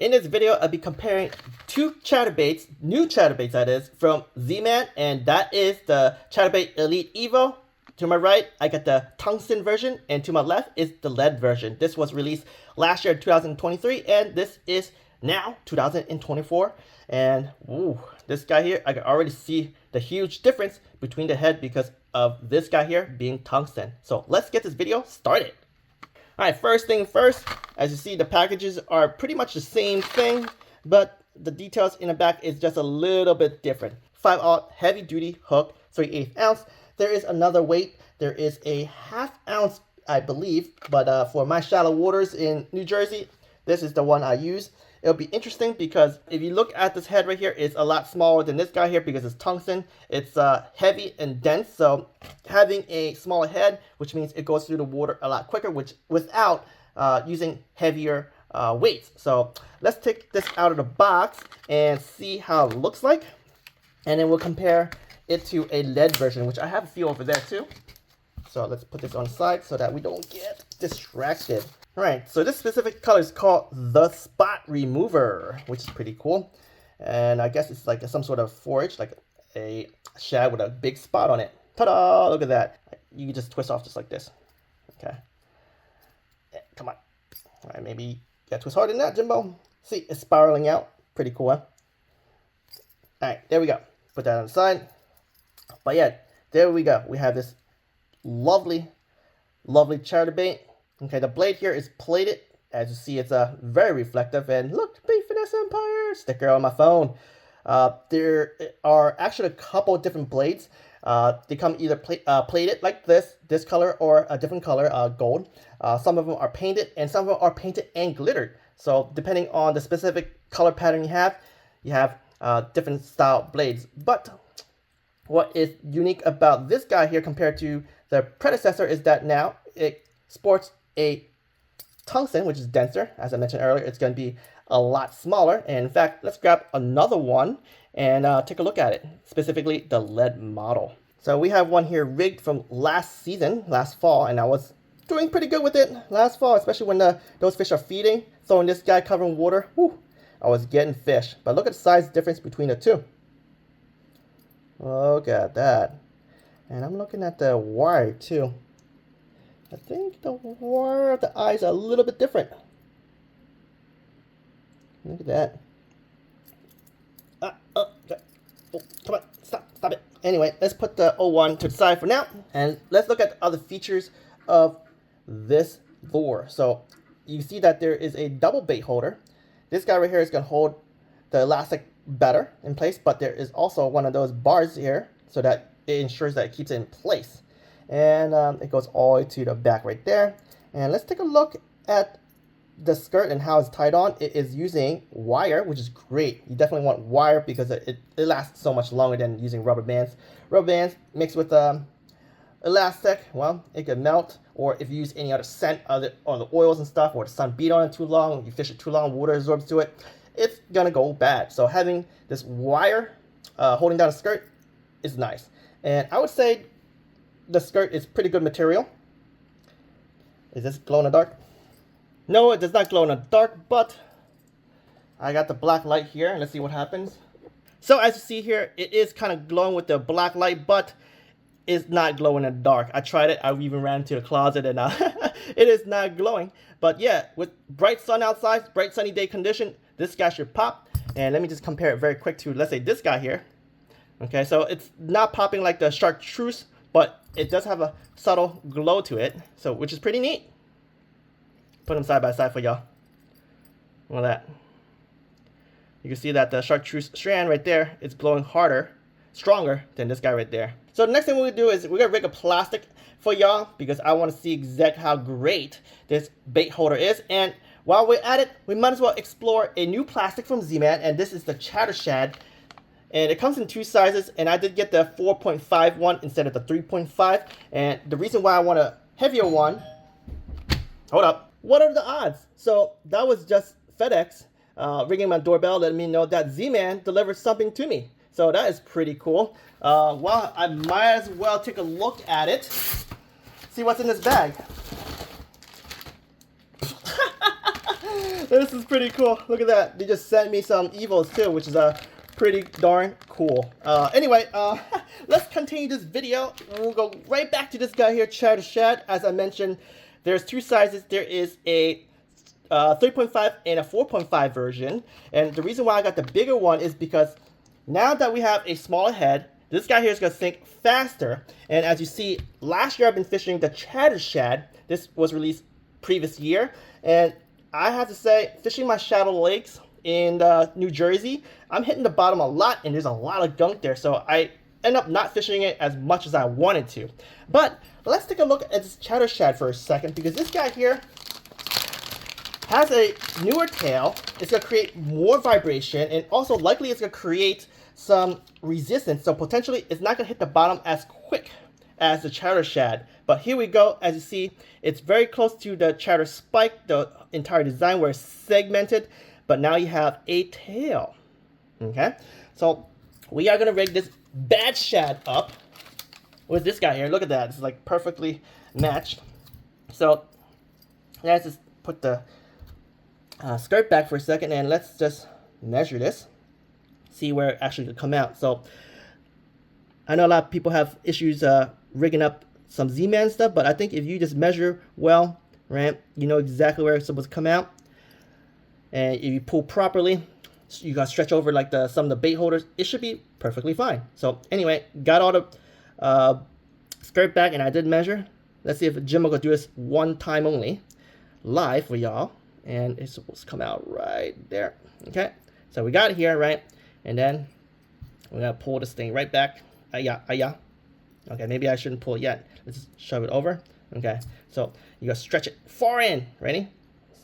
In this video, I'll be comparing two chatterbaits, new chatterbaits that is, from Z-Man, and that is the Chatterbait Elite Evo. To my right, I got the Tungsten version, and to my left is the lead version. This was released last year, 2023, and this is now 2024. And ooh, this guy here, I can already see the huge difference between the head because of this guy here being tungsten. So let's get this video started. Alright, first thing first, as you see, the packages are pretty much the same thing, but the details in the back is just a little bit different. 5/0 heavy duty hook, 3/8 ounce. There is another weight. There is a 1/2 ounce, I believe, but for my shallow waters in New Jersey, this is the one I use. It'll be interesting because if you look at this head right here, it's a lot smaller than this guy here because it's tungsten. It's heavy and dense, so having a smaller head, which means it goes through the water a lot quicker, which without using heavier weights. So let's take this out of the box and see how it looks like, and then we'll compare it to a lead version, which I have a few over there too. So let's put this on the side so that we don't get distracted. Alright, so this specific color is called the Spot Remover, which is pretty cool. And I guess it's like some sort of forage, like a shad with a big spot on it. Ta-da! Look at that. You can just twist off just like this. Okay. Yeah, come on. Alright, maybe you gotta twist harder than that, Jimbo. See, it's spiraling out. Pretty cool, huh? Alright, there we go. Put that on the side. But yeah, there we go. We have this lovely, lovely chatterbait. Okay, the blade here is plated. As you see, it's very reflective. And look, Bait Finesse Empire sticker on my phone. There are actually a couple of different blades. They come either plated like this color, or a different color, gold. Some of them are painted, and some of them are painted and glittered. So depending on the specific color pattern you have different style blades. But what is unique about this guy here compared to the predecessor is that now it sports a tungsten, which is denser. As I mentioned earlier, it's going to be a lot smaller. And in fact, let's grab another one and take a look at it, specifically the lead model. So we have one here rigged from last fall, and I was doing pretty good with it last fall, especially when those fish are feeding. Throwing this guy covering water, whew, I was getting fish. But look at the size difference between the two. Look at that. And I'm looking at the wire too. I think the wire of the eyes are a little bit different. Look at that. Okay. Oh, come on, stop it. Anyway, let's put the 01 to the side for now, and let's look at the other features of this lure. So you see that there is a double bait holder. This guy right here is going to hold the elastic better in place, but there is also one of those bars here so that it ensures that it keeps it in place. And it goes all the way to the back right there. And let's take a look at the skirt and how it's tied on. It is using wire, which is great. You definitely want wire because it lasts so much longer than using rubber bands. Rubber bands mixed with elastic, well, it could melt. Or if you use any other scent or the oils and stuff, or the sun beat on it too long, you fish it too long, water absorbs to it, it's gonna go bad. So having this wire holding down the skirt is nice. And I would say the skirt is pretty good material. Is this glow in the dark? No, it does not glow in the dark, but I got the black light here. Let's see what happens. So as you see here, it is kind of glowing with the black light, but it's not glowing in the dark. I tried it. I even ran into the closet and it is not glowing. But yeah, with bright sun outside, bright sunny day condition, this guy should pop. And let me just compare it very quick to, let's say, this guy here. Okay, so it's not popping like the chartreuse, but it does have a subtle glow to it, so which is pretty neat. Put them side by side for y'all. Look at that. You can see that the chartreuse strand right there is glowing harder, stronger than this guy right there. So the next thing we're gonna do is we're gonna rig a plastic for y'all because I want to see exactly how great this bait holder is. And while we're at it, we might as well explore a new plastic from Z-Man, and this is the ChatterShad. And it comes in two sizes, and I did get the 4.5 one instead of the 3.5. And the reason why I want a heavier one, hold up, what are the odds? So that was just FedEx ringing my doorbell, letting me know that Z-Man delivered something to me. So that is pretty cool. Well, I might as well take a look at it, see what's in this bag. This is pretty cool. Look at that. They just sent me some Evos too, which is pretty darn cool. Anyway, let's continue this video. We'll go right back to this guy here, ChatterShad. As I mentioned, there's two sizes. There is a 3.5 and a 4.5 version. And the reason why I got the bigger one is because now that we have a smaller head, this guy here is going to sink faster. And as you see, last year I've been fishing the ChatterShad. This was released previous year. And I have to say, fishing my shallow lakes in New Jersey, I'm hitting the bottom a lot and there's a lot of gunk there. So I end up not fishing it as much as I wanted to. But let's take a look at this ChatterShad for a second, because this guy here has a newer tail. It's going to create more vibration, and also likely it's going to create some resistance, so potentially it's not going to hit the bottom as quick as the ChatterShad. But here we go. As you see, it's very close to the Chatter Spike, the entire design where it's segmented, but now you have a tail. Okay, so we are going to rig this bad shad up with this guy here. Look at that. It's like perfectly matched. So let's just put the skirt back for a second, and let's just measure this, see where it actually could come out. So I know a lot of people have issues rigging up some Z-Man stuff, but I think if you just measure well, right, you know exactly where it's supposed to come out. And if you pull properly, you gotta stretch over like some of the bait holders, it should be perfectly fine. So anyway, got all the skirt back, and I did measure. Let's see if Jimbo could do this one time only, live for y'all. And it's supposed to come out right there. Okay, so we got it here, right? And then we're gonna pull this thing right back. Okay, maybe I shouldn't pull it yet. Let's just shove it over. Okay, so you gotta stretch it far in. Ready?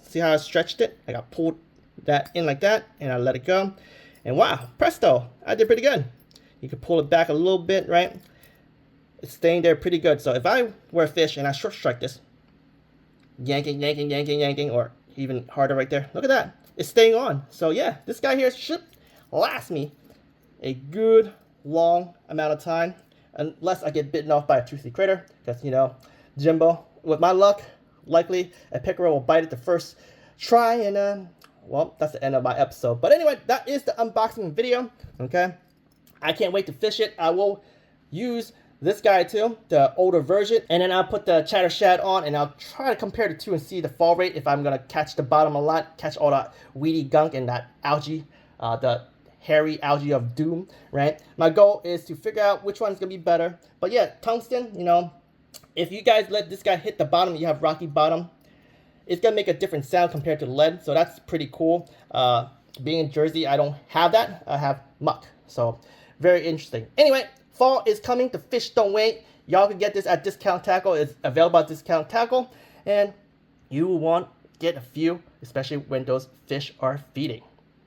See how I stretched it? I got pulled that in like that, and I let it go. And wow, presto, I did pretty good. You can pull it back a little bit, right? It's staying there pretty good. So if I were a fish and I short strike this, yanking, or even harder right there. Look at that. It's staying on. So yeah, this guy here should last me a good long amount of time, unless I get bitten off by a toothy critter, because you know, Jimbo, with my luck, likely a pickerel will bite it the first try, and well, that's the end of my episode. But anyway, that is the unboxing video. Okay, I can't wait to fish it. I will use this guy too, the older version, and then I'll put the ChatterShad on, and I'll try to compare the two and see the fall rate, if I'm gonna catch the bottom a lot, catch all that weedy gunk and that algae, the hairy algae of doom, right? My goal is to figure out which one's gonna be better. But yeah, tungsten, you know, if you guys let this guy hit the bottom, you have rocky bottom, it's gonna make a different sound compared to lead, so that's pretty cool. Being in Jersey, I don't have that. I have muck, so very interesting. Anyway, fall is coming. The fish don't wait. Y'all can get this at Discount Tackle. It's available at Discount Tackle, and you will want to get a few, especially when those fish are feeding.